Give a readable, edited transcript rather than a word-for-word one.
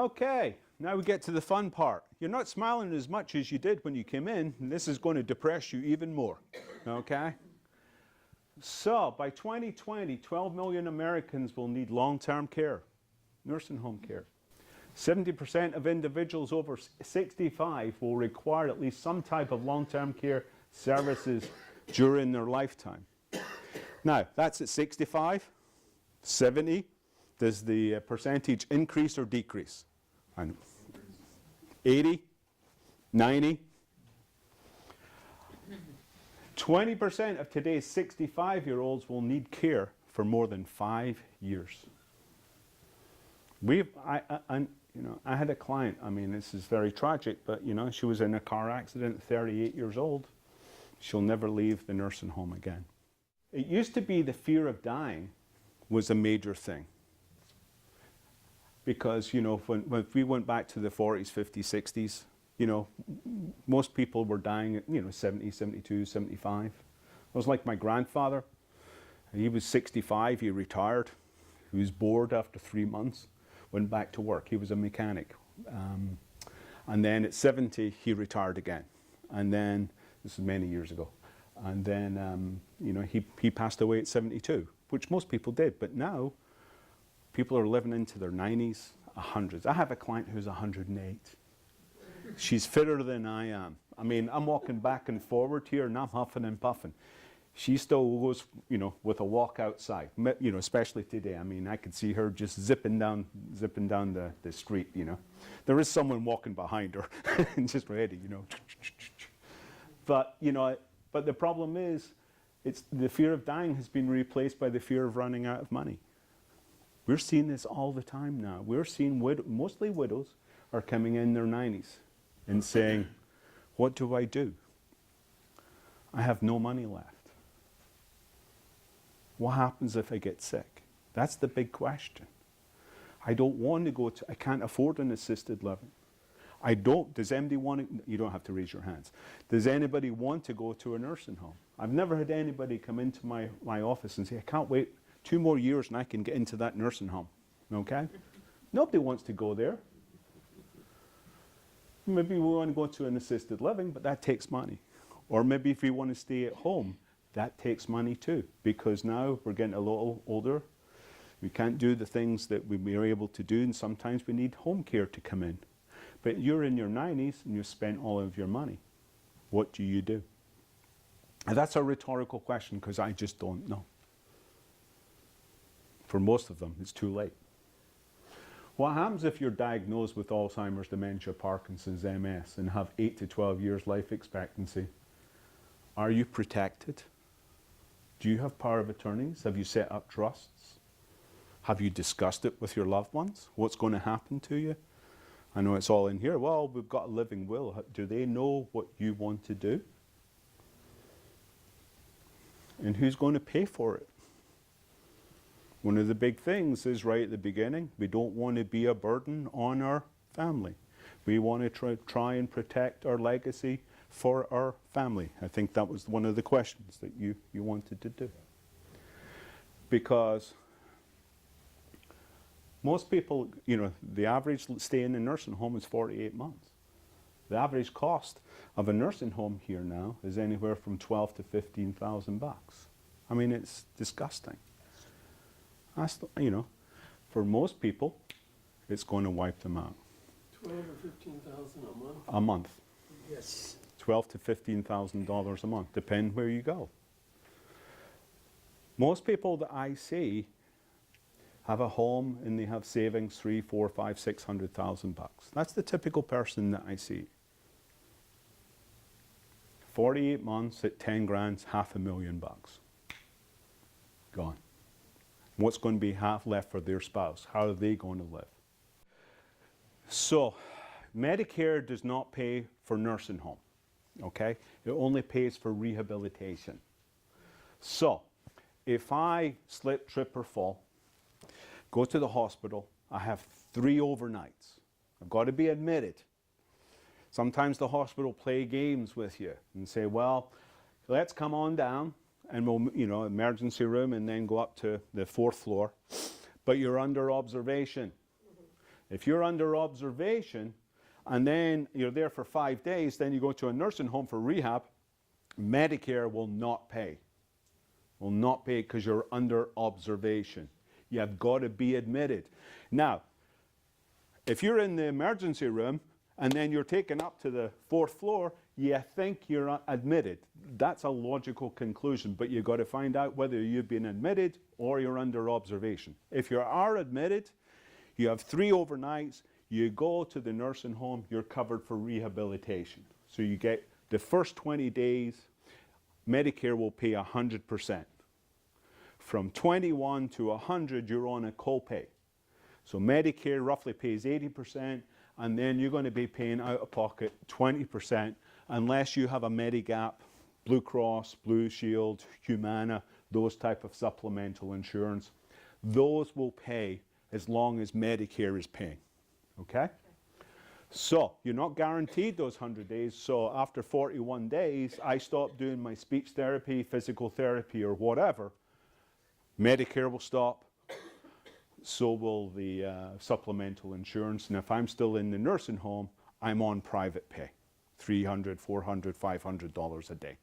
Okay, now we get to the fun part. You're not smiling as much as you did when you came in, and this is going to depress you even more, okay? So, by 2020, 12 million Americans will need long-term care, nursing home care. 70% of individuals over 65 will require at least some type of long-term care services during their lifetime. Now, that's at 65, 70. Does the percentage increase or decrease? 80, 90. 20% of today's 65-year-olds will need care for more than 5 years. I had a client, I mean, this is very tragic, but she was in a car accident, 38 years old. She'll never leave the nursing home again. It used to be the fear of dying was a major thing. Because, when we went back to the 40s, 50s, 60s, most people were dying at, 70, 72, 75. It was like my grandfather. He was 65, he retired. He was bored after 3 months, went back to work. He was a mechanic. And then at 70, he retired again. And then, this was many years ago. And then, he passed away at 72, which most people did. But now, people are living into their 90s, 100s. I have a client who's 108. She's fitter than I am. I mean, I'm walking back and forward here and I'm huffing and puffing. She still goes, with a walk outside, especially today. I mean, I could see her just zipping down the street, There is someone walking behind her and just ready, But, but the problem is, it's the fear of dying has been replaced by the fear of running out of money. We're seeing this all the time now. We're seeing mostly widows are coming in their 90s and saying, what do I do? I have no money left. What happens if I get sick? That's the big question. I don't want to I can't afford an assisted living. Does anybody want to, you don't have to raise your hands. Does anybody want to go to a nursing home? I've never had anybody come into my office and say, I can't wait 2 more years and I can get into that nursing home, okay? Nobody wants to go there. Maybe we want to go to an assisted living, but that takes money. Or maybe if we want to stay at home, that takes money too, because now we're getting a little older. We can't do the things that we were able to do, and sometimes we need home care to come in. But you're in your 90s and you've spent all of your money. What do you do? And that's a rhetorical question because I just don't know. For most of them, it's too late. What happens if you're diagnosed with Alzheimer's, dementia, Parkinson's, MS, and have 8 to 12 years life expectancy? Are you protected? Do you have power of attorneys? Have you set up trusts? Have you discussed it with your loved ones? What's going to happen to you? I know it's all in here. Well, we've got a living will. Do they know what you want to do? And who's going to pay for it? One of the big things is right at the beginning, we don't want to be a burden on our family. We want to try and protect our legacy for our family. I think that was one of the questions that you wanted to do. Because most people, the average stay in a nursing home is 48 months. The average cost of a nursing home here now is anywhere from 12 to 15,000 bucks. I mean, it's disgusting. That's, for most people, it's going to wipe them out. 12 or 15,000 a month? A month. Yes. $12,000 to $15,000 a month, depending where you go. Most people that I see have a home and they have savings 3, 4, 5, 600,000 bucks. That's the typical person that I see. 48 months at 10 grand, $500,000 bucks. Gone. What's going to be half left for their spouse? How are they going to live? So, Medicare does not pay for nursing home, okay? It only pays for rehabilitation. So, if I slip, trip, or fall, go to the hospital, I have 3 overnights. I've got to be admitted. Sometimes the hospital play games with you and say, well, let's come on down and we'll, emergency room and then go up to the 4th floor. But you're under observation. If you're under observation and then you're there for 5 days, then you go to a nursing home for rehab, Medicare will not pay. Will not pay because you're under observation. You have got to be admitted. Now, if you're in the emergency room and then you're taken up to the 4th floor, you think you're admitted. That's a logical conclusion, but you've got to find out whether you've been admitted or you're under observation. If you are admitted, you have 3 overnights, you go to the nursing home, you're covered for rehabilitation. So you get the first 20 days, Medicare will pay 100%. From 21 to 100, you're on a copay. So Medicare roughly pays 80%, and then you're going to be paying out of pocket 20% unless you have a Medigap, Blue Cross, Blue Shield, Humana, those type of supplemental insurance. Those will pay as long as Medicare is paying. Okay? So you're not guaranteed those 100 days. So after 41 days, I stop doing my speech therapy, physical therapy, or whatever. Medicare will stop. So will the supplemental insurance. And if I'm still in the nursing home, I'm on private pay. $300, $400, $500 a day.